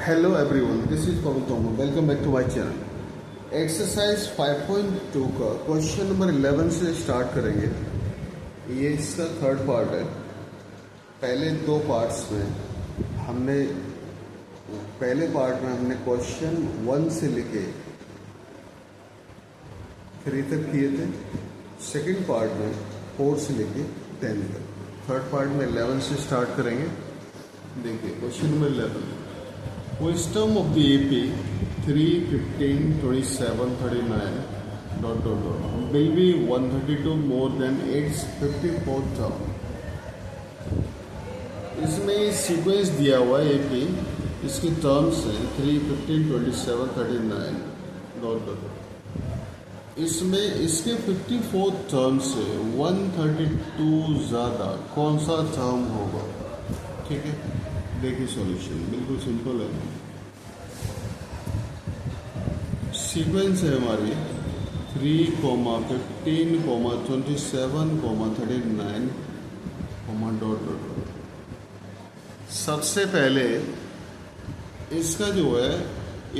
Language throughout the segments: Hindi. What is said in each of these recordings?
Hello everyone, this is Pawan Toma. Welcome back to my channel. Exercise 5.2 का क्वेश्चन नंबर 11 से स्टार्ट करेंगे। ये इसका थर्ड पार्ट है। पहले दो पार्ट्स में हमने क्वेश्चन 1 से लेके 3 तक किए थे। सेकंड पार्ट में 4 से लेके 10 तक। थर्ड पार्ट में 11 से स्टार्ट करेंगे। देखिए question number 11, wisdom of the AP 3, 15, 27, 39 ... will be 132 more than its 54th term। इसमें सीक्वेंस दिया हुआ है AP, इसके टर्म्स हैं 3, 15, 27, 39 ... इसमें इसके 54th टर्म से 132 ज़्यादा कौन सा टर्म होगा? ठीक है, देखिए सॉल्यूशन बिल्कुल सिंपल है। सीक्वेंस है हमारी 3, 15, 27, 39 ... सबसे पहले इसका जो है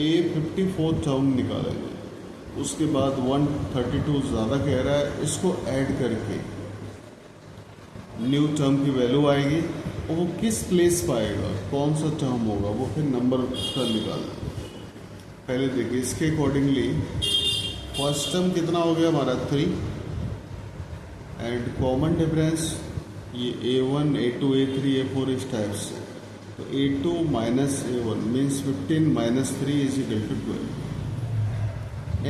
A 54 टर्म निकालेंगे, उसके बाद 132 ज़्यादा कह रहा है, इसको ऐड करके न्यू टर्म की वैल्यू आएगी और वो किस प्लेस पाएगा, कौन सा टर्म होगा, वो फिर नंबर उसका निकालना। पहले देखिए इसके अकॉर्डिंगली फर्स्ट टर्म कितना हो गया हमारा 3 एंड कॉमन डिफरेंस ये A1, A2, A3, A4 इस टाइप से, तो A2 minus A1 means 15 minus 3 is equal to 12।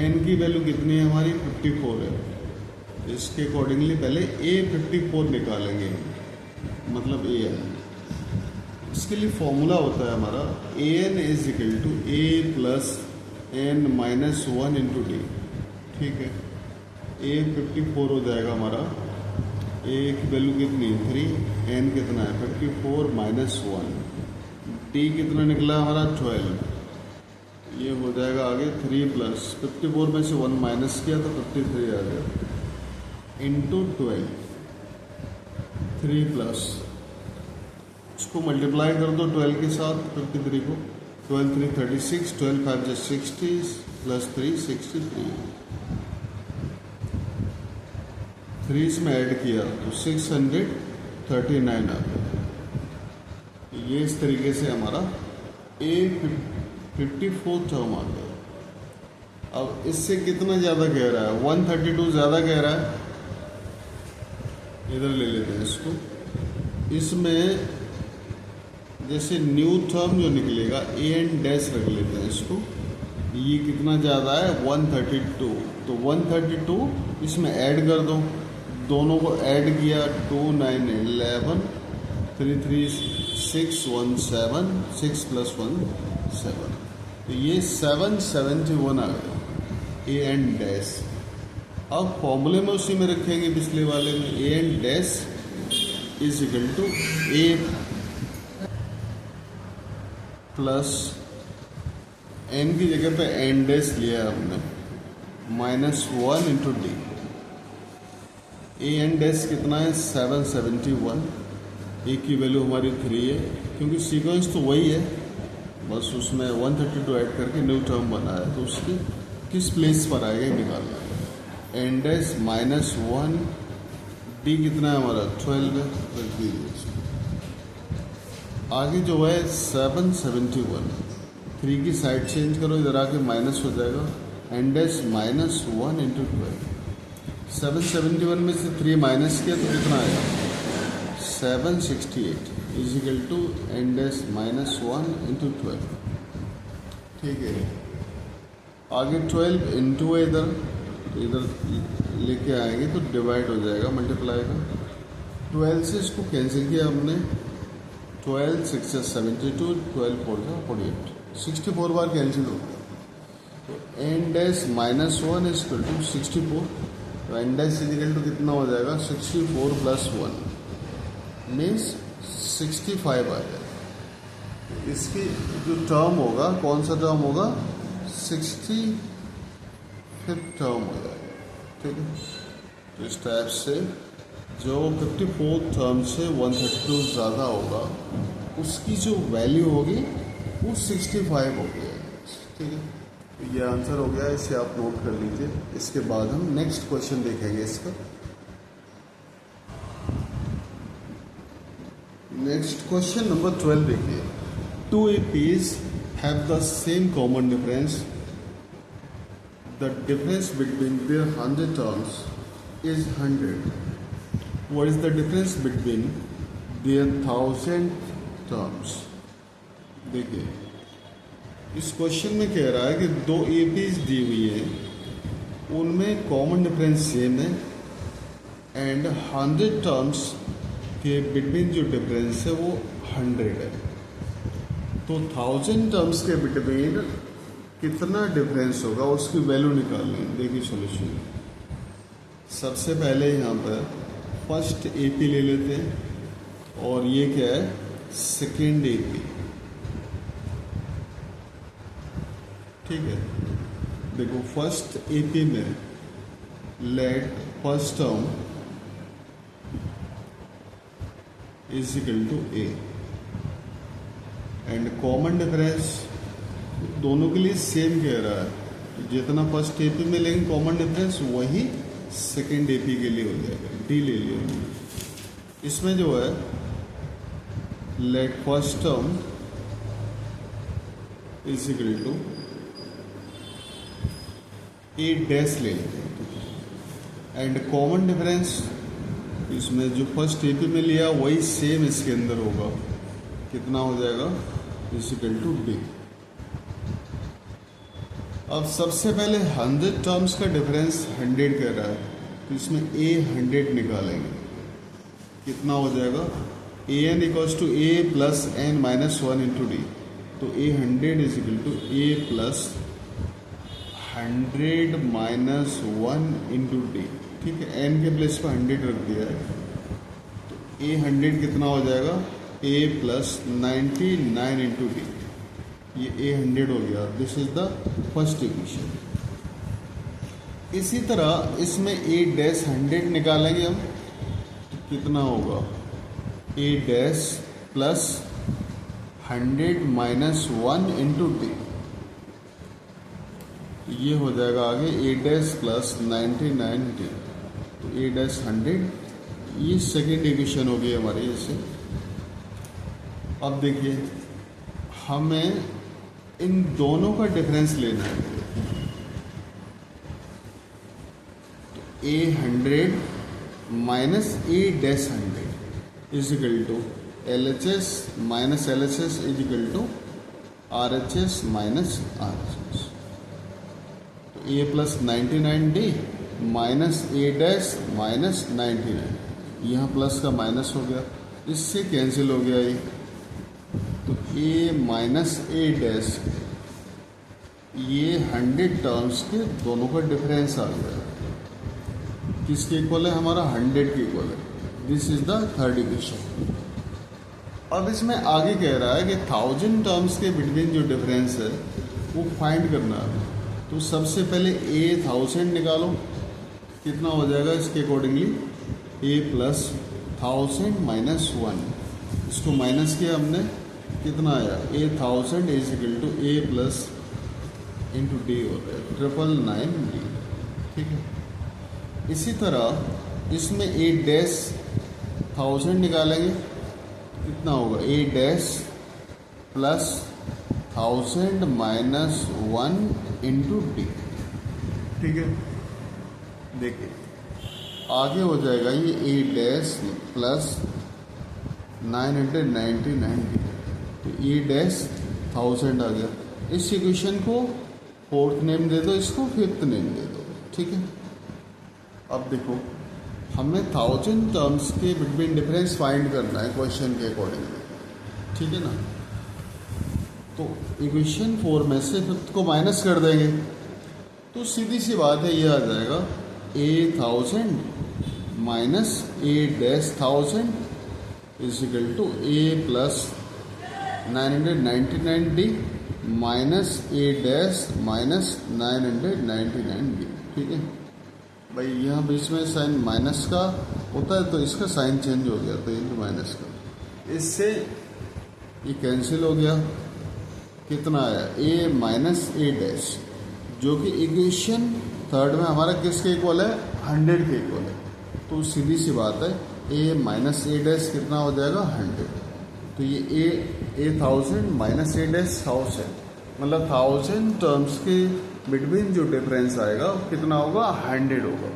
N की वैल्यू कितनी है हमारी 54 है। इसके अकॉर्डिंगली पहले A 54 निकालेंगे, मतलब AN। इसके लिए फॉर्मूला होता है हमारा AN is equal to A plus N minus 1 into D। ठीक है, A 54 हो जाएगा हमारा, A की वैल्यू कितनी 3, N कितना है 54 माइनस 1, D कितना निकला हमारा 12। ये हो जाएगा आगे 3 प्लस 54 में से 1 माइनस किया तो 53 आ गया इंटू 12, 3 प्लस इसको मल्टीप्लाई कर दो 12 के साथ 53 को, 12 3 36, 12 5 60 प्लस 3 63, 3 इसमें ऐड किया तो 639 आ गया। ये इस तरीके से हमारा A 54 टर्म आ गया। अब इससे कितना ज़्यादा कह रहा है, 132 ज़्यादा कह रहा है, इधर ले लेते हैं इसको। इसमें जैसे न्यू टर्म जो निकलेगा AN डैश रख लेते हैं इसको। ये कितना ज़्यादा है 132, तो 132 इसमें ऐड कर दो, दोनों को ऐड किया 2 9 11, 3 3 6 1 7, 6 प्लस 1 7, तो ये 771 आ गया AN डैश। अब फॉर्मूले में उसी में रखेंगे पिछले वाले में, AN dash is equal to A plus N की जगह पे N डैश लिया हमने minus 1 into D। AN dash कितना है 771, A की वैल्यू हमारी 3 है, क्योंकि सीक्वेंस तो वही है, बस उसमें 132 ऐड करके न्यू टर्म बना है, तो उसकी किस प्लेस पर आएगा निकालना है। N डैश माइनस 1, D कितना है हमारा 12 है, रख दीजिए। आगे जो है 771, 3 की साइड चेंज करो, इधर आके माइनस हो जाएगा, N डैश माइनस 1 इंटू 12। 771 में से 3 माइनस किया तो कितना आया 768 is equal to N dash minus 1 into 12। ठीक है, आगे 12 इंटू है इधर, तो इधर लेके आएंगे तो डिवाइड हो जाएगा, मल्टीप्लाई का 12 से इसको कैंसिल किया हमने, 12 6 72, 12 4 48, 64 बार कैंसिल हो गया, तो N dash minus 1 is equal to 64, तो N dash is equal to कितना हो जाएगा 64 प्लस 1 मीन्स 65 आ जाएगा। इसकी जो टर्म होगा, कौन सा टर्म होगा 65th टर्म हो जाएगा। ठीक है, तो इस टाइप से जो 54 टर्म से 132 ज़्यादा होगा, उसकी जो वैल्यू होगी वो 65 हो गया। ठीक है, तो ये आंसर हो गया, इसे आप नोट कर लीजिए। इसके बाद हम नेक्स्ट क्वेश्चन देखेंगे इसका। नेक्स्ट क्वेश्चन नंबर 12 देखिए। Two APs have the same common difference. The difference between their 100 terms is 100. What is the difference between their 1000 terms? देखिए, इस क्वेश्चन में कह रहा है कि दो APs दी हुई है, उनमें कॉमन डिफरेंस सेम है एंड 100 टर्म्स के बिटवीन जो डिफरेंस है वो 100 है। तो 1000 टर्म्स के बिटवीन कितना डिफरेंस होगा उसकी वैल्यू निकालनी है। देखिए सॉल्यूशन, सबसे पहले यहाँ पर फर्स्ट AP ले लेते हैं और ये क्या है, सेकेंड AP। ठीक है, देखो फर्स्ट AP में let first term is equal to A and common difference दोनों के लिए सेम कह रहा है, तो जितना फर्स्ट AP में लेंगे कॉमन डिफरेंस वही सेकेंड AP के लिए हो जाएगा। D ले लिया। इसमें जो है let first term is equal to A dash ले लेते हैं एंड कॉमन डिफरेंस इसमें जो फर्स्ट AP में लिया वही सेम इसके अंदर होगा। कितना हो जाएगा, इज इक्वल टू D। अब सबसे पहले 100 टर्म्स का डिफरेंस 100 कह रहा है, तो इसमें A 100 निकालेंगे। कितना हो जाएगा, AN equals to A plus N minus 1 into D। तो A 100 is equal to A plus 100 minus 1 into D। ठीक है, N के प्लेस पर 100 रख दिया है, तो A 100 कितना हो जाएगा, A प्लस 99 इंटू D। ये A 100 हो गया। This is the first equation. इसी तरह इसमें A डैश 100 निकालेंगे हम, तो कितना होगा, A dash plus 100 minus 1 into D। ये हो जाएगा आगे A डैश प्लस 99 D। तो A डैश 100, ये सेकेंड इक्वेशन हो गई हमारी इससे। अब देखिए, हमें इन दोनों का डिफरेंस लेना है। तो A 100 minus A dash 100 is equal to LHS minus LHS is equal to RHS minus RHS। तो A plus 99D minus A dash minus 99, यहाँ प्लस का माइनस हो गया, इससे कैंसिल हो गया ये। तो A माइनस A डैश, ये 100 टर्म्स के दोनों का डिफरेंस आ गया। किसके इक्वल है, हमारा 100 के इक्वल है। This is the third equation. अब इसमें आगे कह रहा है कि 1000 टर्म्स के बिटवीन जो डिफरेंस है वो फाइंड करना है। तो सबसे पहले A 1000 निकालो, कितना हो जाएगा इसके अकॉर्डिंगली, A प्लस 1000 माइनस 1। इसको माइनस किया हमने, कितना आया, A 1000 is equal to A plus into D होता है 999D। ठीक है, इसी तरह इसमें A डैश 1000 निकालेंगे, कितना होगा, A dash plus 1000 minus 1 into D। ठीक है, देखिए आगे हो जाएगा ये A डैश प्लस 999D। तो A डैश 1000 आ गया। इस इक्वेशन को फोर्थ नेम दे दो, इसको फिफ्थ नेम दे दो। ठीक है, अब देखो हमें 1000 टर्म्स के बिटवीन डिफरेंस फाइंड करना है क्वेश्चन के अकॉर्डिंगली। ठीक है ना, तो इक्वेशन 4 में से फिफ्थ को माइनस कर देंगे, तो सीधी सी बात है, ये आ जाएगा A 1000 minus A dash 1000 is equal to A plus 999D minus A dash minus 999D। ठीक है भाई, यहाँ बीच में साइन माइनस का होता है तो इसका साइन चेंज हो गया, तो इंटू माइनस का, इससे ये कैंसिल हो गया। कितना आया a माइनस ए डैश, जो कि इक्वेशन थर्ड में हमारा किसके इक्वल है, 100 के इक्वल है। तो सीधी सी बात है a माइनस ए डैश कितना हो जाएगा, 100। तो ये a 1000 माइनस ए डैश 1000, मतलब 1000 टर्म्स के बिटवीन जो डिफरेंस आएगा कितना होगा, 100 होगा।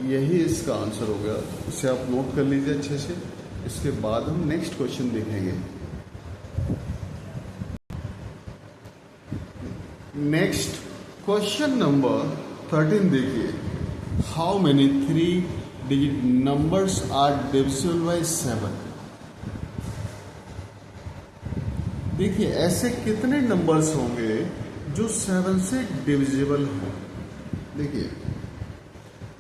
यही इसका आंसर हो गया। इसे आप नोट कर लीजिए अच्छे से। इसके बाद हम नेक्स्ट क्वेश्चन देखेंगे। नेक्स्ट क्वेश्चन नंबर 13 देखिए, how many 3 digit numbers are divisible by 7। देखिए ऐसे कितने नंबर्स होंगे जो 7 से डिविजिबल हो। देखिए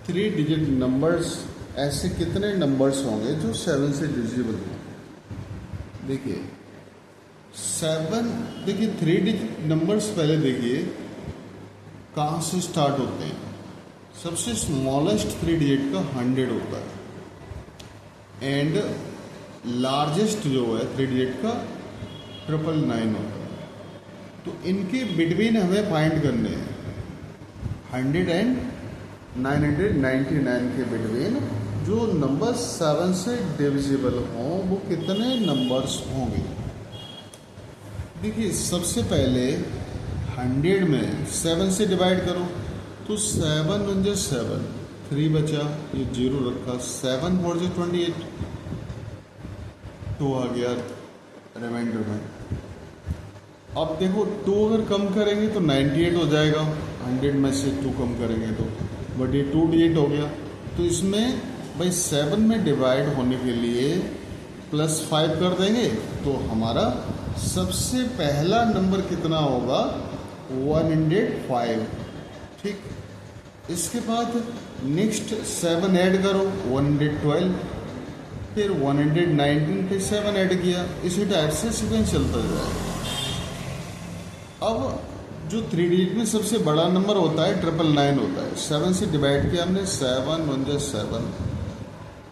3 डिजिट नंबर्स, ऐसे कितने नंबर्स होंगे जो 7 से डिविजिबल हो। देखिए 7, देखिए 3 डिजिट नंबर्स पहले देखिए कहाँ से स्टार्ट होते हैं। सबसे स्मॉलेस्ट 3 डिजिट का 100 होता है, एंड लार्जेस्ट जो है 3 डिजिट का 999 होता है। तो इनके बिटवीन हमें फाइंड करने हैं 100 एंड 999 के बिटवीन जो नंबर 7 से डिविजिबल हों वो कितने नंबर्स होंगे। देखिए सबसे पहले 100 में 7 से डिवाइड करो, तो 7 1 जो 7, 3 बचा, ये 0 रखा, 7 4 जो 28, 2 आ गया रिमाइंडर में। अब देखो 2 अगर कम करेंगे तो 98 हो जाएगा, 100 में से 2 कम करेंगे तो, बट ये 2 डिजिट हो गया। तो इसमें भाई 7 में डिवाइड होने के लिए +5 कर देंगे, तो हमारा सबसे पहला नंबर कितना होगा, 105। ठीक, इसके बाद नेक्स्ट 7 ऐड करो, 112, फिर 119 पे 7 ऐड किया, इसी टाइप से सीक्वेंस चलता जाएगा। अब जो 3 डिजिट में सबसे बड़ा नंबर होता है 999 होता है। 7 से डिवाइड किया हमने, 7 1 जो 7,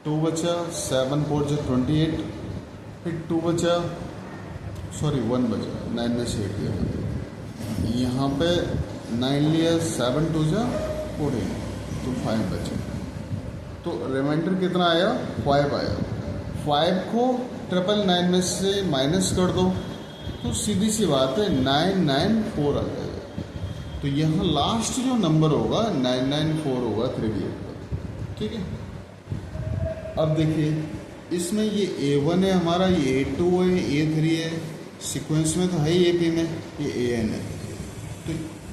2 बचा, 7 4 जो 28, फिर 2 बचा, सॉरी 1 बचा, 9 में से 8 लिया, यहाँ पे 9 लिया, 7 2 जा 14, तो 5 बचा। तो रिमाइंडर कितना आया, 5 आया। 5 को 999 में से माइनस कर दो, तो सीधी सी बात है 994 आ जाएगा। तो यहाँ लास्ट जो नंबर होगा 994 होगा 3 डिजिट का। ठीक है, अब देखिए इसमें ये A1 है हमारा, ये A2 है, A3 है, सीक्वेंस में तो है ही AP में, ये AN है। तो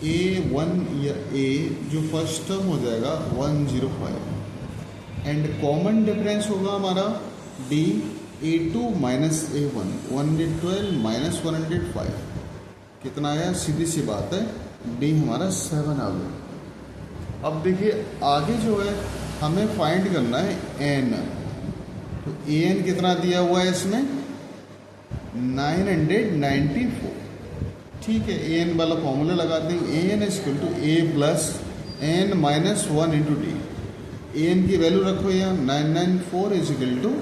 A1 या A जो फर्स्ट टर्म हो जाएगा 105, एंड कॉमन डिफरेंस होगा हमारा D, A2 minus A1, 112 minus 105 कितना आया, सीधी सी बात है D हमारा 7 आ गया। अब देखिए आगे जो है हमें फाइंड करना है N। तो AN कितना दिया हुआ है इसमें, 994। ठीक है, AN वाला फॉर्मूला लगाते हैं, AN = A plus N minus 1 into D। AN की वैल्यू रखो यहाँ, 994 =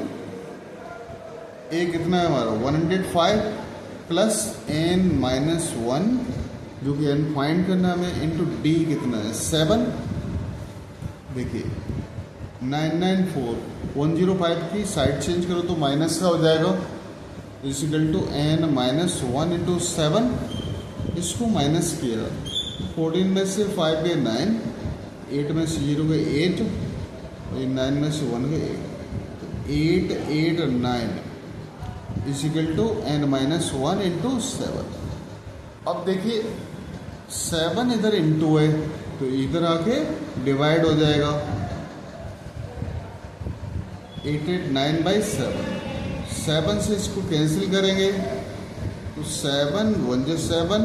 A कितना है हमारा 105 प्लस N माइनस 1, जो कि N फाइंड करना है हमें, इंटू D कितना है 7। देखिए 994 105 की साइड चेंज करो तो माइनस का हो जाएगा, = N माइनस 1 इंटू 7। इसको माइनस किया, 14 में से 5 गए 9, 8 में से 0 गए 8, और 9 में से 1 गए 8, 8 8 9 = N माइनस 1 इंटू 7। अब देखिए 7 इधर इंटू है तो इधर आके डिवाइड हो जाएगा, 889/7। 7 से इसको कैंसिल करेंगे तो 7 1 जो 7,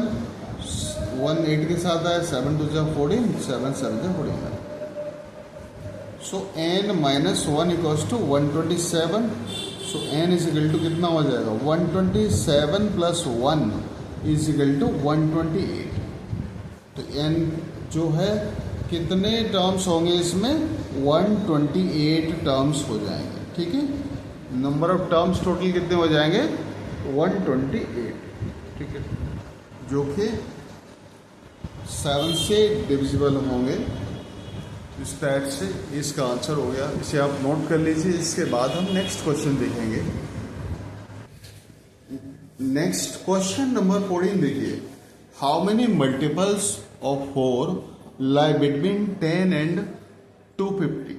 1 8 के साथ आया, 7 2 जा 14, 7 7 जा 49। सो N माइनस 1 = 127। सो N = कितना हो जाएगा, 127 प्लस 1 = 128। तो N जो है कितने टर्म्स होंगे इसमें, 128 टर्म्स हो जाएंगे। ठीक है, नंबर ऑफ टर्म्स टोटल कितने हो जाएंगे, 128। ठीक है। जो कि 7 से डिविजिबल होंगे। इस टाइप से इसका आंसर हो गया, इसे आप नोट कर लीजिए। इसके बाद हम नेक्स्ट क्वेश्चन देखेंगे। नेक्स्ट क्वेश्चन नंबर 14 देखिए, how many multiples of 4 lie between 10 and 250।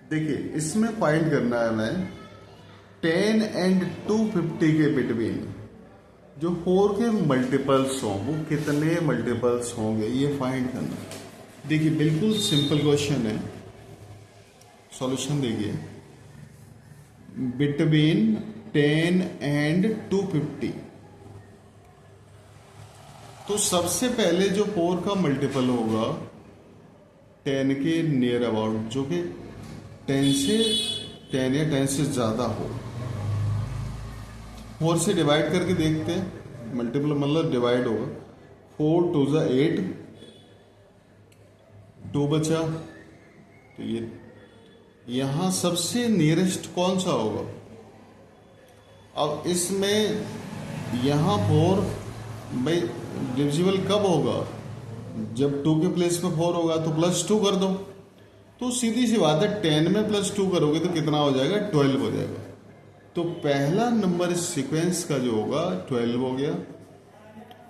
देखिए इसमें फाइंड करना है हमें 10 एंड 250 के बिटवीन जो 4 के मल्टीपल्स हों वो कितने मल्टीपल्स होंगे, ये फाइंड करना है। देखिए बिल्कुल सिंपल क्वेश्चन है। सॉल्यूशन देखिए, बिटवीन 10 एंड 250। तो सबसे पहले जो 4 का मल्टीपल होगा 10 के नियर अबाउट, जो कि 10 या 10 से ज़्यादा हो, 4 से डिवाइड करके देखते हैं। मल्टीपल मतलब डिवाइड होगा। 4 2 ज़ा 8, 2 बचा, तो ये यहाँ सबसे नियरेस्ट कौन सा होगा। अब इसमें यहाँ 4 भाई डिविजिबल कब होगा, जब 2 के प्लेस पे 4 होगा तो +2 कर दो। तो सीधी सी बात है 10 में +2 करोगे तो कितना हो जाएगा, 12 हो जाएगा। तो पहला नंबर इस सीक्वेंस का जो होगा 12 हो गया।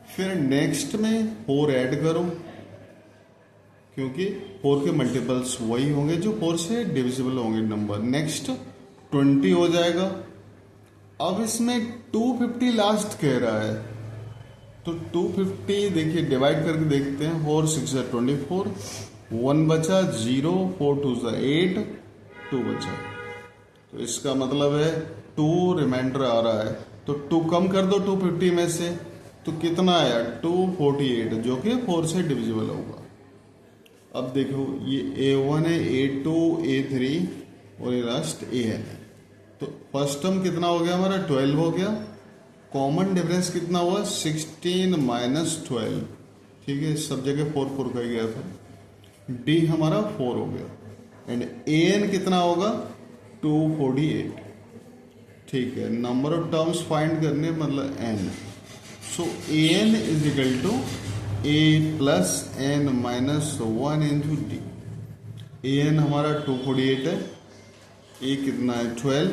फिर नेक्स्ट में 4 ऐड करो, क्योंकि 4 के मल्टीपल्स वही होंगे जो 4 से डिविजिबल होंगे नंबर। नेक्स्ट 20 हो जाएगा। अब इसमें 250 लास्ट कह रहा है, तो 250 देखिए डिवाइड करके देखते हैं। 4 6 24, 1 बचा, 0 4 2 8, 2 बचा। तो इसका मतलब है 2 रिमाइंडर आ रहा है, तो 2 कम कर दो 250 में से, तो कितना आया 248, जो कि 4 से डिविजिबल होगा। अब देखो ये A1 है, A2, A3 और ये लास्ट AN है। तो फर्स्ट टर्म कितना हो गया हमारा, 12 हो गया। कॉमन डिफरेंस कितना हुआ, 16 माइनस 12। ठीक है, सब जगह 4 4 का ही गया था। D हमारा 4 हो गया। एंड AN कितना होगा, 248। ठीक है, नंबर ऑफ टर्म्स फाइंड करने मतलब N। So AN is equal to A plus N minus 1 into D। AN हमारा 248 है, A कितना है 12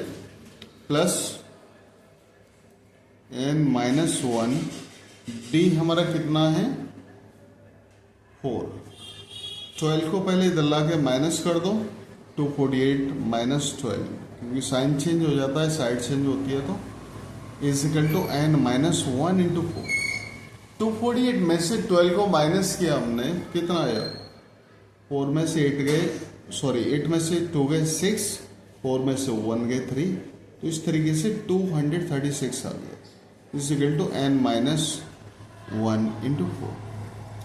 प्लस N माइनस 1, D हमारा कितना है 4। 12 को पहले इधर ला के माइनस कर दो, 248 माइनस 12, क्योंकि साइन चेंज हो जाता है, साइड चेंज होती है, तो is equal to N minus 1 into 4। 248 में से 12 को माइनस किया हमने, कितना आया, 4 में से 8 गए, सॉरी 8 में से 2 गए 6, 4 में से 1 गए 3, तो इस तरीके से 236 आ गया। Is equal to N minus 1 into 4।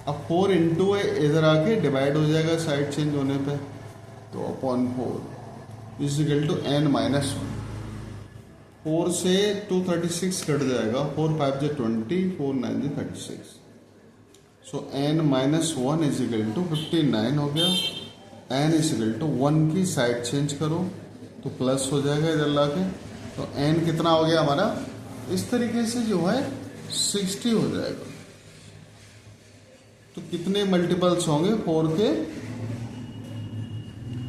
अब 4 इंटू है, इधर आके डिवाइड हो जाएगा साइड चेंज होने पे, तो upon 4 is equal to N minus 1। 4 से 236 कट जाएगा, 4 5 जा 20, 4 9 जा 36। So N minus 1 is equal to 59 हो गया। N इज इक्वल टू 1 की साइड चेंज करो तो प्लस हो जाएगा इधर ला के, तो N कितना हो गया हमारा, इस तरीके से जो है 60 हो जाएगा। तो कितने मल्टीपल्स होंगे 4 के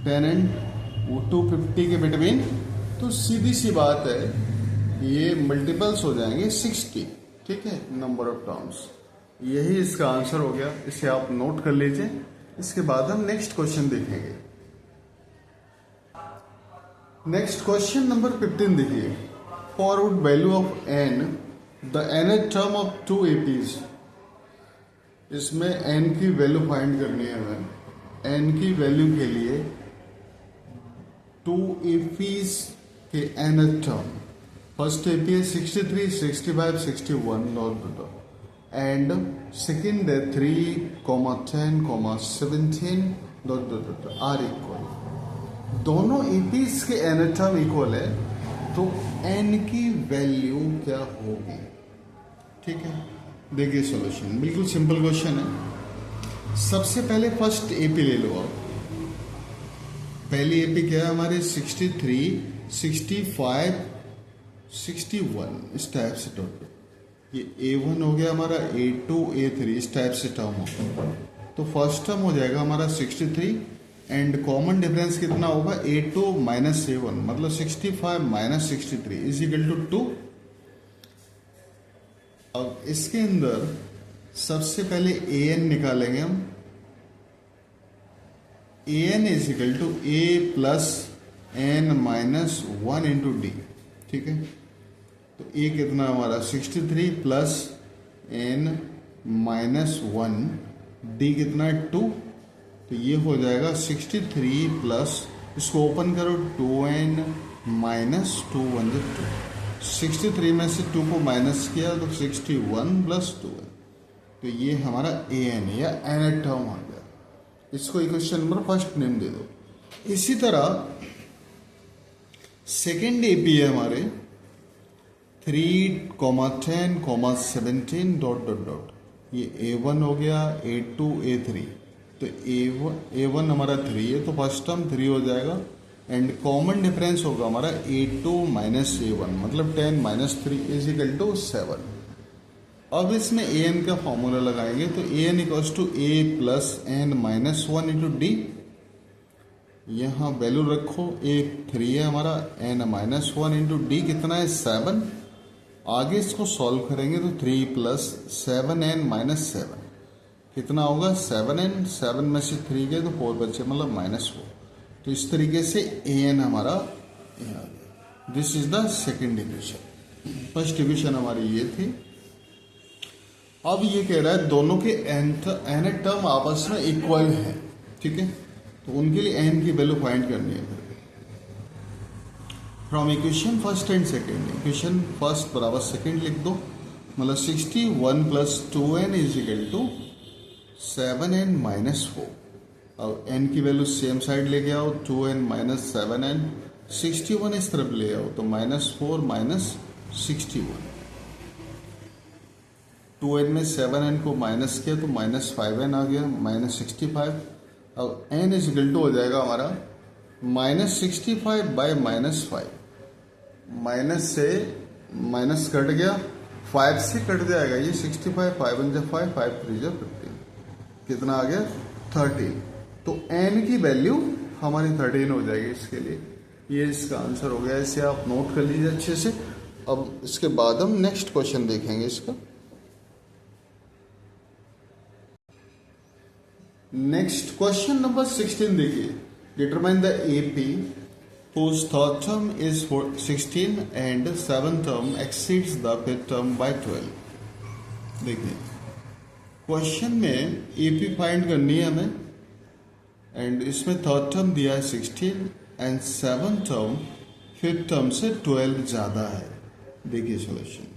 10 एंड 250 के बिटवीन, तो सीधी सी बात है ये मल्टीपल्स हो जाएंगे 60। ठीक है, नंबर ऑफ टर्म्स, यही इसका आंसर हो गया। इसे आप नोट कर लीजिए। इसके बाद हम नेक्स्ट क्वेश्चन देखेंगे। नेक्स्ट क्वेश्चन नंबर 15 देखिए, forward value of n, the nth term of 2 APs। इसमें n की वैल्यू फाइंड करनी है हमें। n की वैल्यू के लिए 2 APs के nth टर्म, फर्स्ट AP है 63, 65, 61 डॉट एंड सेकेंड है 3, 10, 17 डॉट आर इक्वल। दोनों APs के nth टर्म इक्वल है, तो n की वैल्यू क्या होगी। ठीक है, देखिए सॉल्यूशन बिल्कुल सिंपल क्वेश्चन है। सबसे पहले फर्स्ट AP ले लो आप। पहली AP क्या है हमारे 63, 65, 61 इस टाइप से टोटल। ये A1 हो गया हमारा, A2 A3 इस टाइप से टर्म होगा। तो फर्स्ट टर्म हो जाएगा हमारा 63 एंड कॉमन डिफरेंस कितना होगा A2 माइनस A1 मतलब 65 माइनस 63 इज इक्वल टू 2। अब इसके अंदर सबसे पहले AN निकालेंगे हम। AN is equal to A plus N minus 1 into D. ठीक है, तो A कितना हमारा 63 प्लस N माइनस 1, D कितना है 2, तो ये हो जाएगा 63 प्लस, इसको ओपन करो 2N माइनस 2 1 2। 63 में से 2 को माइनस किया तो 61 प्लस 2 है, तो ये हमारा AN या nth टर्म आ गया। इसको इक्वेशन नंबर फर्स्ट नेम दे दो। इसी तरह सेकेंड AP है हमारे 3, 10, 17 डॉट डॉट डॉट, ये A1 हो गया, A2 A3, तो A1 हमारा 3 है तो फर्स्ट टर्म 3 हो जाएगा एंड कॉमन डिफरेंस होगा हमारा A2 माइनस A1 मतलब 10 माइनस 3 इज इक्वल टू 7। अब इसमें AN का फॉर्मूला लगाएंगे तो AN equals to A plus N minus 1 into D. यहाँ वैल्यू रखो, A 3 है हमारा, N माइनस 1 इंटू डी कितना है 7। आगे इसको सॉल्व करेंगे तो 3 प्लस 7N माइनस 7 कितना होगा 7N, 7 में से 3 गए तो 4 बचे मतलब माइनस 4। तो इस तरीके से AN हमारा यहाँ आ गया। This is the second equation. First equation हमारी ये थी। अब ये कह रहा है दोनों के n टर्म आपस में इक्वल है। ठीक है, तो उनके लिए n की वैल्यू फाइंड करनी है। From equation first and second, equation first बराबर सेकेंड लिख दो, मतलब 61 plus 2N is equal to 7N minus 4। अब n की वैल्यू सेम साइड लेके आओ, 2N माइनस 7N, 61 इस तरफ ले आओ तो माइनस 4 माइनस 61, 2N में 7N को माइनस किया तो माइनस 5N आ गया, माइनस 65। अब n इज इक्वल टू हो जाएगा हमारा माइनस 65 बाय माइनस 5, माइनस से माइनस कट गया, 5 से कट जाएगा ये 65, 5 1 5, 5 3 15, कितना आ गया 13। तो n की वैल्यू हमारी 13 हो जाएगी इसके लिए। ये इसका आंसर हो गया, इसे आप नोट कर लीजिए अच्छे से। अब इसके बाद हम नेक्स्ट क्वेश्चन देखेंगे इसका। नेक्स्ट क्वेश्चन नंबर 16 देखिए, determine the AP whose third term is 16 and seventh term exceeds the fifth term by 12। देखिए क्वेश्चन में AP फाइंड करनी है हमें एंड इसमें थर्ड टर्म दिया है 16 and seventh term fifth term से 12 ज्यादा है। देखिए solution,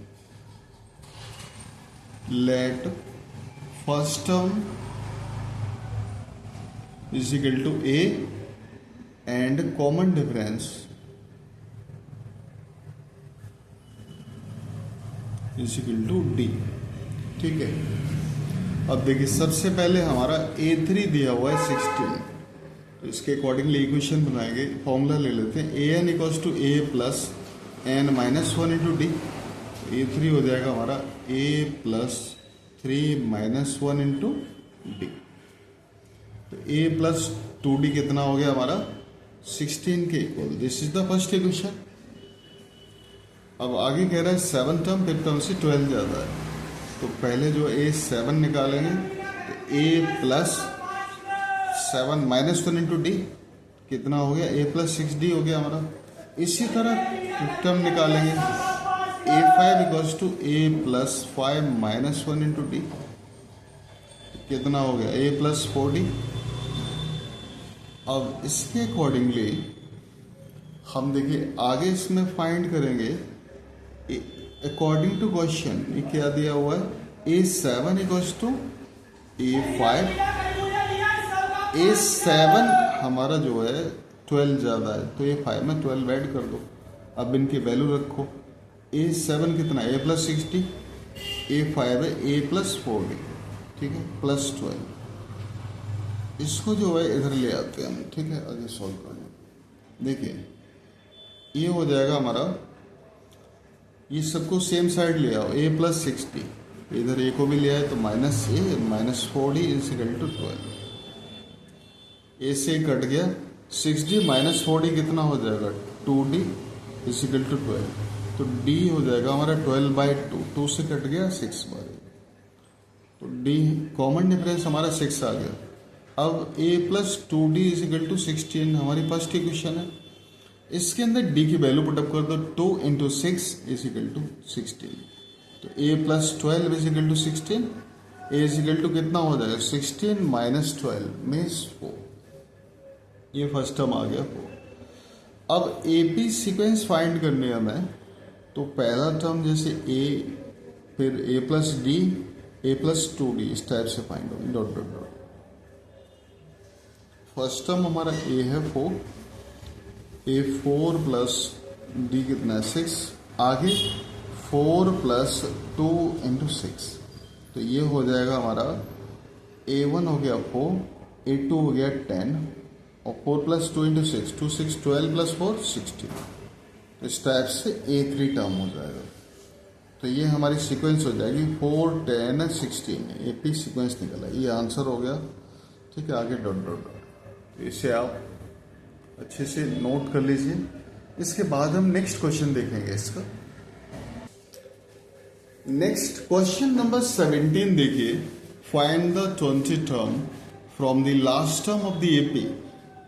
let first term is equal to A and common difference is equal to D। ठीक है, अब देखिए सबसे पहले हमारा A3 दिया हुआ है 16, तो इसके अकॉर्डिंगली इक्वेशन बनाएंगे, फॉर्मूला ले लेते हैं। AN equals to A plus N minus 1 into D. A3 हो जाएगा हमारा A plus 3 minus 1 into D, तो A प्लस 2D कितना हो गया हमारा 16 के equal. This is the first equation. अब आगे कह रहा है सेवन टर्म फिफ्थ टर्म से 12 ज़्यादा है, तो पहले जो A7 निकालेंगे तो A plus 7 minus 1 into D कितना हो गया A प्लस 6D हो गया हमारा। इसी तरह फिफ्थ टर्म निकालेंगे A5 equals to A plus 5 minus 1 into D कितना हो गया A प्लस 4D। अब इसके अकॉर्डिंगली हम देखिए आगे इसमें फाइंड करेंगे अकॉर्डिंग टू क्वेश्चन। ये क्या दिया हुआ है A7 equals to A5। A7 हमारा जो है 12 ज़्यादा है तो A5 में 12 ऐड कर दो। अब इनकी वैल्यू रखो, A7 कितना A प्लस 60, A5 है A प्लस 4D, ठीक है, प्लस 12। इसको जो है इधर ले आते हैं हम, ठीक है, आगे सॉल्व करना। देखिए ये हो जाएगा हमारा, ये सबको सेम साइड ले आओ, a प्लस 60, इधर a को भी ले आए तो minus A minus 4d is equal to 12। A से कट गया 6d माइनस 4d कितना हो जाएगा 2d इजिकल टू 12, तो d हो जाएगा हमारा 12/2, 2 से कट गया 6 बार, तो d कॉमन डिफरेंस हमारा 6 आ गया। अब a plus 2d is equal to 16 हमारी फर्स्ट इक्वेशन है, इसके अंदर d की वैल्यू पुटअप कर दो, 2 इंटू 6 इजिकल टू 16, तो a plus 12 is equal to 16, a is equal to कितना हो जाएगा 16 माइनस 12 मीन्स 4, ये फर्स्ट टर्म आ गया 4। अब AP सीक्वेंस फाइंड करने है हमें, तो पहला टर्म जैसे a, फिर a plus d, a plus 2d इस टाइप से फाइंड होगी, dot dot dot. First term हमारा a है 4, a 4 प्लस d कितना है 6, आगे 4 प्लस 2 इंटू 6, तो ये हो जाएगा हमारा a1 हो गया 4, a2 हो गया 10 और 4 प्लस 2 इंटू 6, 2 6 12 प्लस 4 16, तो इस टाइप से a3 टर्म हो जाएगा। तो ये हमारी सीक्वेंस हो जाएगी 4 10 16, AP सीक्वेंस निकला, ये आंसर हो गया। ठीक है, आगे डॉट डॉट डॉट, इसे आप अच्छे से नोट कर लीजिए। इसके बाद हम नेक्स्ट क्वेश्चन देखेंगे इसका। नेक्स्ट क्वेश्चन नंबर 17 देखिए, find the 20 term from the last term of the AP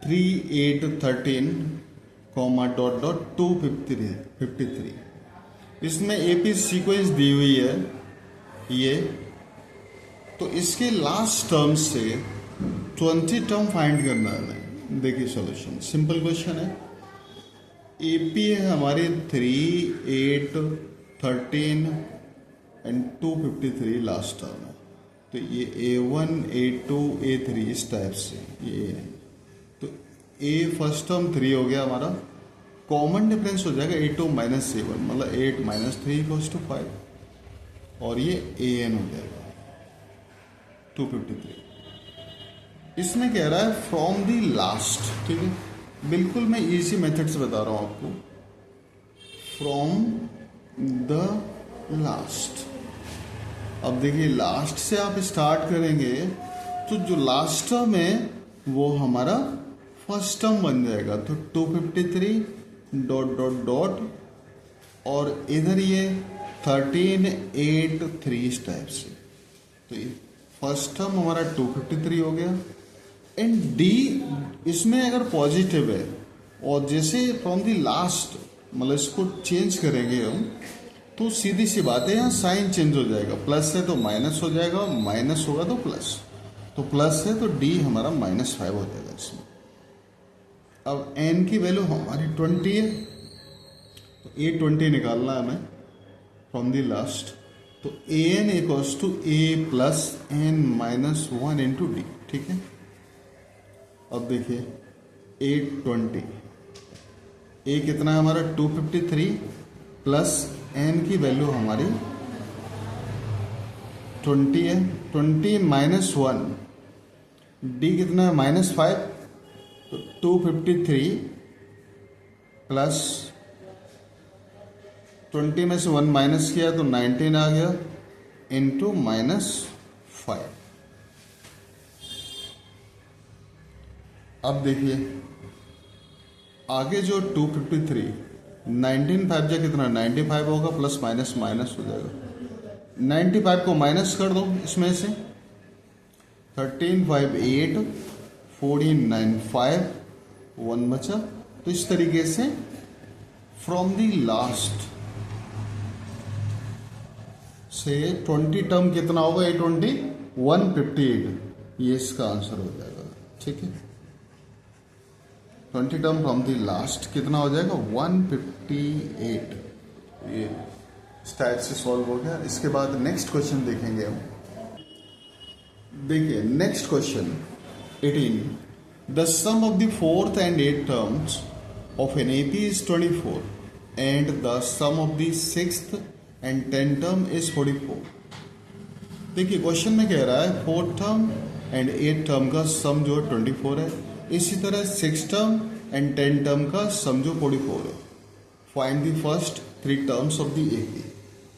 3 8 13 comma dot dot 2 53। इसमें AP सीक्वेंस दी हुई है ये, तो इसके लास्ट टर्म से 20 टर्म फाइंड करना है। देखिए सॉल्यूशन सिंपल क्वेश्चन है, AP है हमारे 3 8 13 एंड 253 लास्ट टर्म है, तो ये A1 A2 A3 इस टाइप से ये है। तो A फर्स्ट टर्म 3 हो गया हमारा, कॉमन डिफरेंस हो जाएगा A2 माइनस A1, मतलब 8 माइनस 3 इक्वल्स टू 5, और ये AN हो जाएगा 253। इसमें कह रहा है फ्रॉम दी लास्ट, ठीक है, बिल्कुल मैं इजी मेथड से बता रहा हूं आपको, फ्रॉम द लास्ट। अब देखिए लास्ट से आप स्टार्ट करेंगे तो जो लास्ट टर्म है वो हमारा फर्स्ट टर्म बन जाएगा, तो 253 डॉट डॉट डॉट और इधर ये 13 8 3 इस टाइप से, तो ये फर्स्ट टर्म हमारा 253 हो गया। एंड D इसमें अगर पॉजिटिव है और जैसे फ्रॉम दी लास्ट मतलब इसको चेंज करेंगे हम, तो सीधी सी बात है यहाँ साइन चेंज हो जाएगा, प्लस है तो माइनस हो जाएगा, माइनस होगा तो प्लस, तो प्लस है तो D हमारा -5 हो जाएगा इसमें। अब N की वैल्यू हमारी 20 है, तो A20 निकालना है हमें फ्रॉम दी लास्ट, तो AN equals to A plus N minus 1 into D, ठीक है। अब देखिए 820, A कितना है हमारा 253 प्लस N की वैल्यू हमारी 20 है, 20 माइनस 1, D कितना है -5, तो 253 प्लस 20 में से 1 माइनस किया तो 19 आ गया इंटू -5। अब देखिए आगे जो 253 19 5 जा कितना 95 होगा, प्लस माइनस माइनस हो जाएगा, 95 को माइनस कर दो इसमें से, 13 5 8 14 9 5 1 बचा। तो इस तरीके से फ्रॉम दी लास्ट से 20 टर्म कितना होगा, 820 158, ये इसका आंसर हो जाएगा, ठीक है। 20 टर्म फ्रॉम दी लास्ट कितना हो जाएगा 158, ये इस टाइप से सॉल्व हो गया। इसके बाद नेक्स्ट क्वेश्चन देखेंगे हम। देखिए next question 18, the sum of the 4th and 8th terms of an AP is 24 and the sum of the 6th and 10th term is 44। देखिए क्वेश्चन में कह रहा है 4th term and 8th term का सम जो 24 है, इसी तरह 6th term and 10th term का सम जो 44 है। Find the first 3 terms of the AP.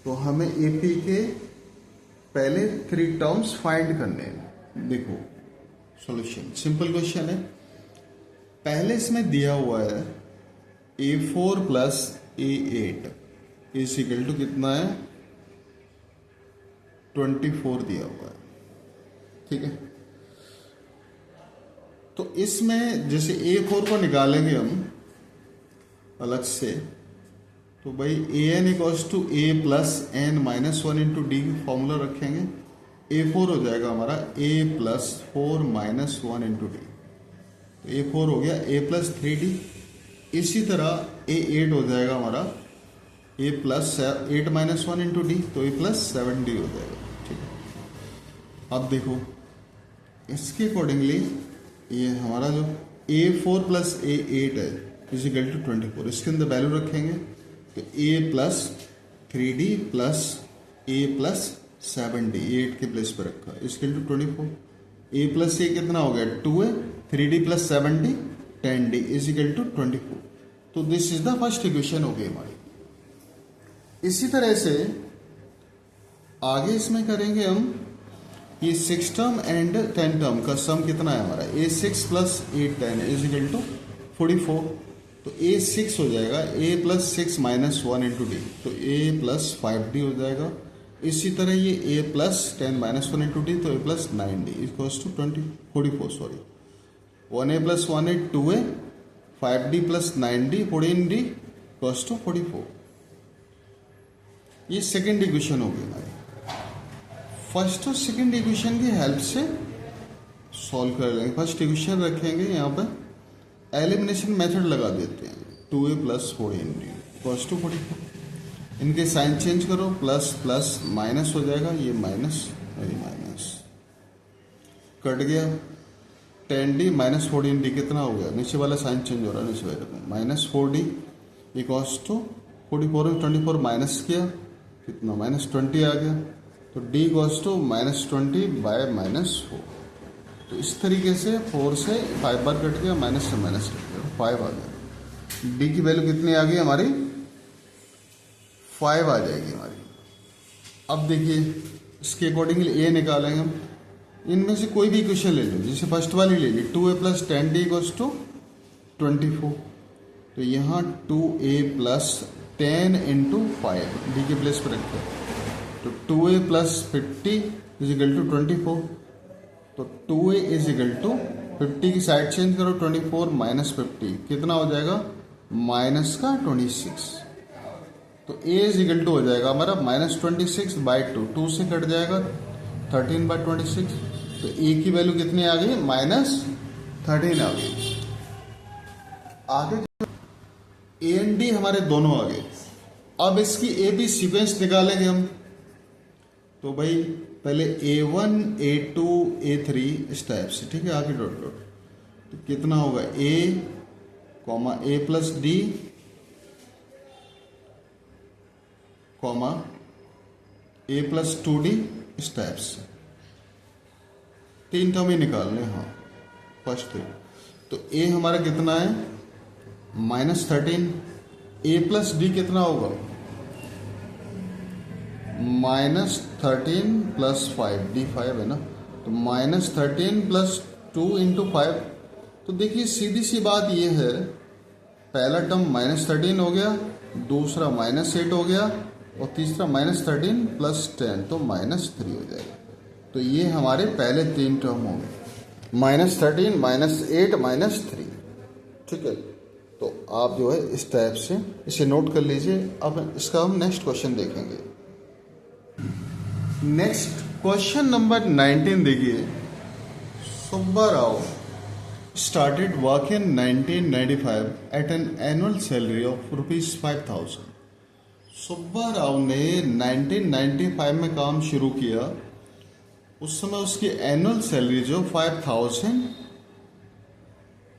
तो हमें एपी के पहले 3 टर्म्स फाइंड करने हैं। देखो सॉल्यूशन सिंपल क्वेश्चन है। पहले इसमें दिया हुआ है A4 plus A8 is equal to कितना है 24 दिया हुआ है, ठीक है। तो इसमें जैसे A4 को निकालेंगे हम अलग से, तो भाई an equals to a plus N minus 1 into D formula रखेंगे। A4 हो जाएगा हमारा a plus 4 minus 1 into D, तो A4 हो गया a प्लस 3d। इसी तरह A8 हो जाएगा हमारा a plus 8 minus 1 into D, तो a प्लस 7d हो जाएगा, ठीक है। अब देखो इसके अकॉर्डिंगली ये हमारा जो A4 प्लस A8 है इजिकल टू 24, इसके अंदर वैल्यू रखेंगे तो a plus 3d plus a plus 7d 8 के प्लेस पर रखा is equal to 24। a plus a कितना हो गया 2a, 3d plus 7d 10d is equal to 24। तो this is the first equation हो गई हमारी। इसी तरह से आगे इसमें करेंगे हम ये 6 टर्म एंड 10 टर्म का सम कितना है हमारा A6 plus A10 is equal to 44। तो A6 हो जाएगा A plus 6 minus 1 into D, तो A प्लस 5d हो जाएगा। इसी तरह ये A plus 10 minus 1 into D, तो A plus 9d equals to 44 sorry 1A plus 1A 2A 5d plus 9d 14d equals to 44। ये सेकेंड इक्वेशन हो गई हमारी। फर्स्ट और सेकेंड इक्वेशन की हेल्प से सॉल्व कर लेंगे। फर्स्ट इक्वेशन रखेंगे यहाँ पर एलिमिनेशन मेथड लगा देते हैं 2a plus 4d equals to 44। इनके साइन चेंज करो, प्लस प्लस माइनस हो जाएगा, ये माइनस और ये माइनस कट गया। 10d माइनस 14d कितना हो गया, नीचे वाला साइन चेंज हो रहा है, नीचे वाले माइनस 4d इक्वल्स टू 44 में 24 माइनस किया कितना माइनस 20 आ गया, तो d equals to minus 20 by minus 4। तो इस तरीके से 4 से 5 बार कट गया, माइनस से माइनस कट गया, 5 आ गया। d की वैल्यू कितनी आ गई हमारी 5 आ जाएगी हमारी। अब देखिए इसके अकॉर्डिंगली a निकालेंगे हम। इनमें से कोई भी इक्वेशन ले लो, जैसे फर्स्ट वाली ले ली 2a plus 10d equals to 24। तो यहाँ 2a प्लस 10 इंटू 5 d के प्लेस पर रखते हैं, तो 2a plus 50 is equal to 24। तो 2a इज इक्वल टू 50 की साइड चेंज करो, 24 माइनस 50 कितना हो जाएगा माइनस का 26। तो a इज इक्वल टू हो जाएगा हमारा माइनस 26 बाई 2 से कट जाएगा 13 बाई 26। तो a की वैल्यू कितनी आ गई माइनस 13 आ गई। आगे a एंड d हमारे दोनों आ गए। अब इसकी ए बी सीक्वेंस निकालेंगे हम। तो भाई पहले A1 A2 A3 इस टाइप से, ठीक है, आगे डॉट डॉट। तो कितना होगा A comma A plus D comma A plus 2D इस टाइप से 3 टर्म ही निकालने। हाँ फर्स्ट थ्री। तो A हमारा कितना है माइनस 13, A प्लस D कितना होगा माइनस 13 प्लस 5 D 5 है ना, तो माइनस 13 प्लस 2 इंटू 5। तो देखिए सीधी सी बात ये है, पहला टर्म माइनस 13 हो गया, दूसरा माइनस 8 हो गया और तीसरा माइनस 13 प्लस 10 तो माइनस 3 हो जाएगा। तो ये हमारे पहले 3 टर्म हो गए माइनस 13 माइनस 8 माइनस 3, ठीक है। तो आप जो है इस टाइप से इसे नोट कर लीजिए। अब इसका हम नेक्स्ट क्वेश्चन देखेंगे। नेक्स्ट क्वेश्चन नंबर 19 देखिए। Subba Rao started work in 1995 at an annual salary of ₹5,000। Subba Rao ने 1995 में काम शुरू किया। उस समय उसकी एनुअल सैलरी जो 5,000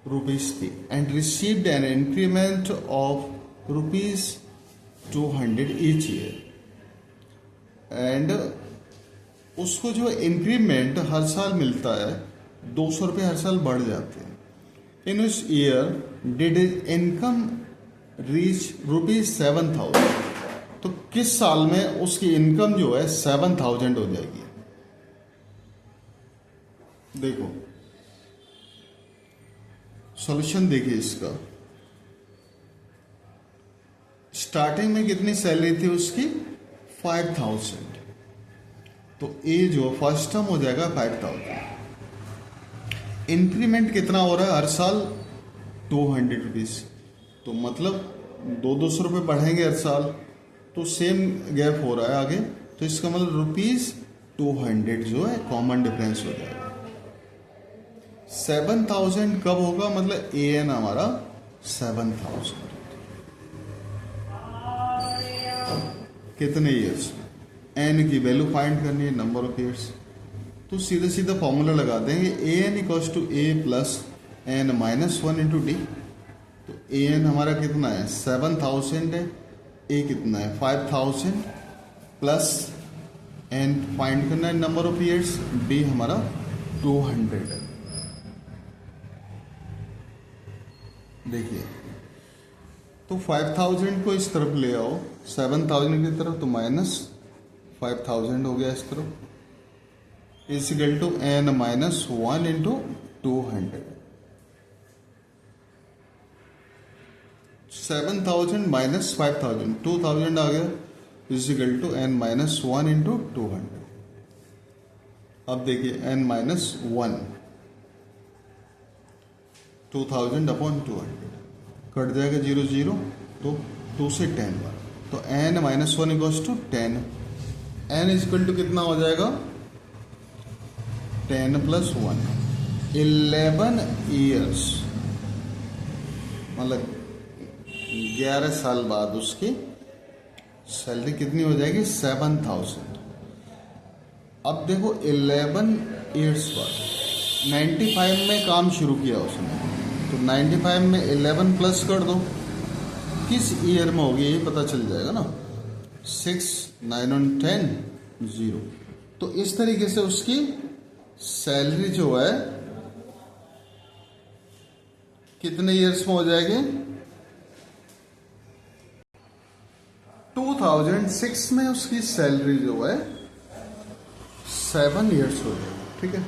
रुपीज थी and received an increment of ₹200 each year. And उसको जो इंक्रीमेंट हर साल मिलता है 200 रुपये हर साल बढ़ जाते हैं। इन उस year did his income reach ₹7,000। तो किस साल में उसकी इनकम जो है 7,000 हो जाएगी? देखो सॉल्यूशन देखिए इसका। स्टार्टिंग में कितनी सैलरी थी उसकी? 5,000। तो ए जो फर्स्ट टर्म हो जाएगा 5,000। इंक्रीमेंट कितना हो रहा है हर साल? 200 रुपीज़। तो मतलब 200 रुपये बढ़ेंगे हर साल, तो सेम गैप हो रहा है आगे। तो इसका मतलब रुपीज़ 200 जो है कॉमन डिफरेंस हो जाएगा। 7,000 कब होगा? मतलब ए एन हमारा 7,000 कितने ईयर्स में? एन की वैल्यू फाइंड करनी है, नंबर ऑफ ईयर्स। तो सीधा सीधा फॉर्मूला लगा देंगे, A N equals to A plus N minus 1 into D. तो ए एन हमारा कितना है? 7,000 है। ए कितना है? 5,000 प्लस एन फाइंड करना है नंबर ऑफ ईयर्स। डी हमारा 200 है। देखिए तो 5,000 को इस तरफ ले आओ 7,000 की तरफ, तो माइनस 5,000 हो गया इस तरफ, is equal to N minus 1 into 200। 7,000 माइनस 5,000 2,000 आ गया, is equal to N minus 1 into 200। अब देखिए एन माइनस 1 2000 अपॉन 200 कट जाएगा 0 0, तो 2 से 10 बार, तो N minus 1 equals to 10। N equal to कितना हो जाएगा? 10 प्लस 1, 11 ईयर्स, मतलब 11 साल बाद उसकी सैलरी कितनी हो जाएगी? 7,000। अब देखो 11 ईयर्स बाद 95 में काम शुरू किया उसने, तो 95 में 11 प्लस कर दो, किस ईयर में होगी ये पता चल जाएगा ना। 6 9 और 10 0। तो इस तरीके से उसकी सैलरी जो है कितने ईयर्स में हो जाएगी? 2006 में उसकी सैलरी जो है 7 ईयर्स हो जाएगी। ठीक है,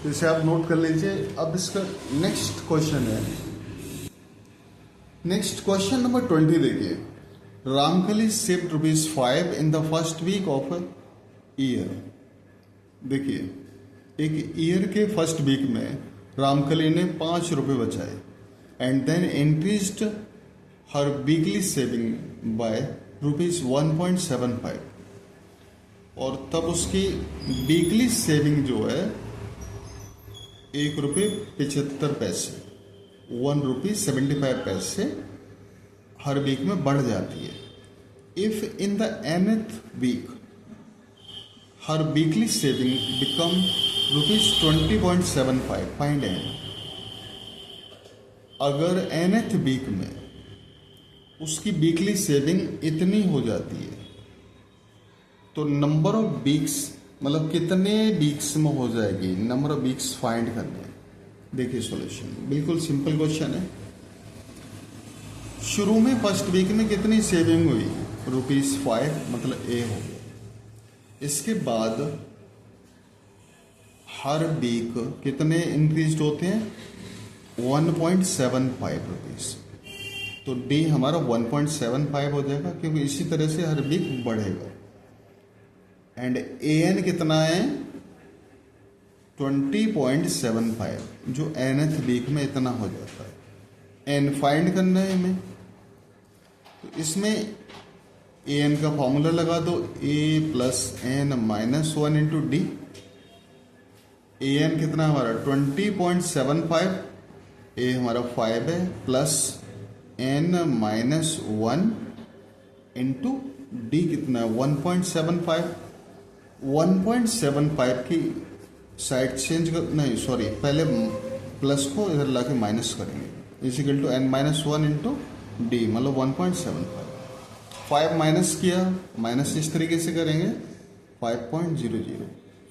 तो इसे आप नोट कर लीजिए। अब इसका नेक्स्ट क्वेश्चन है, नेक्स्ट क्वेश्चन नंबर 20 देखिए। Ramkali shift ₹5 in the first week of year. देखिए एक ईयर के फर्स्ट वीक में रामकली ने 5 रुपये बचाए एंड देन इंक्रीज्ड हर वीकली सेविंग बाय ₹1.75, और तब उसकी वीकली सेविंग जो है ₹1.75 ₹1.75 हर वीक में बढ़ जाती है। If in the nth week हर weekly saving become ₹20.75, find N. अगर nth वीक में उसकी वीकली सेविंग इतनी हो जाती है, तो नंबर ऑफ वीक्स मतलब कितने वीक्स में हो जाएगी, नंबर ऑफ वीक्स फाइंड करने हैं। देखिए सॉल्यूशन बिल्कुल सिंपल क्वेश्चन है। शुरू में फर्स्ट वीक में कितनी सेविंग हुई? ₹5, मतलब ए हो गया। इसके बाद हर वीक कितने इंक्रीज होते हैं? 1.75 रुपीज़। तो डी हमारा 1.75 हो जाएगा, क्योंकि इसी तरह से हर वीक बढ़ेगा। एंड ए एन कितना है? 20.75, जो nth वीक में इतना हो जाता है। एन फाइंड करना है हमें, तो इसमें ए एन का फॉर्मूला लगा दो, A plus N minus 1 into D. A N कितना हमारा? 20.75, ए हमारा 5 है, plus N minus 1 into D कितना है? 1.75। 1.75 की साइड चेंज कर, नहीं सॉरी, पहले प्लस को इधर लाके माइनस करेंगे, is equal to N minus 1 into D, मतलब 1.75। 5 माइनस किया, माइनस इस तरीके से करेंगे 5.00,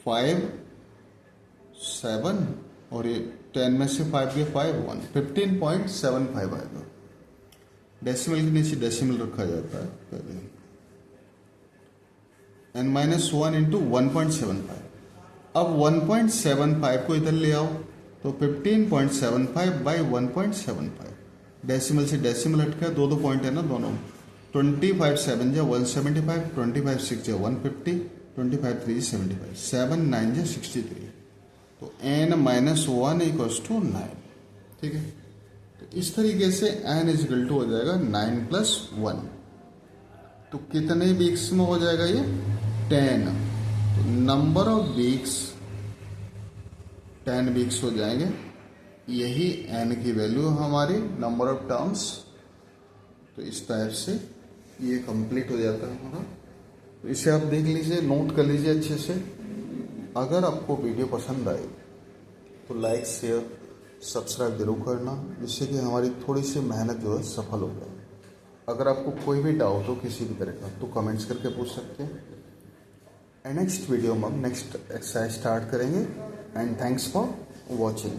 5 7 और ये 10 में से 5 गए 5 1, 15.75 आएगा। डेसिमल के नीचे डेसिमल रखा जाता है पहले। n minus 1 into 1.75। अब 1.75 को इधर ले आओ तो 15.75 बाई 1.75, डेसिमल से डेसिमल हटका, दो दो पॉइंट है ना दोनों। 25 7 जा 175, 25 6 जा 150, 25 3 75, 7 9 जा 63। तो n माइनस 1 इक्वल्स टू 9। ठीक है, तो इस तरीके से n इजिकल टू हो जाएगा 9 प्लस 1। तो कितने वीक्स में हो जाएगा ये? 10। तो नंबर ऑफ वीक्स 10 वीक्स हो जाएंगे। यही n की वैल्यू हमारी नंबर ऑफ टर्म्स। तो इस टाइप से ये कंप्लीट हो जाता है हमारा। तो इसे आप देख लीजिए, नोट कर लीजिए अच्छे से। अगर आपको वीडियो पसंद आए तो लाइक शेयर सब्सक्राइब जरूर करना, जिससे कि हमारी थोड़ी सी मेहनत जो है सफल हो जाए। अगर आपको कोई भी डाउट हो किसी भी तरह का तो कमेंट्स करके पूछ सकते हैं। नेक्स्ट वीडियो में हम नेक्स्ट एक्सरसाइज स्टार्ट करेंगे। And thanks for watching.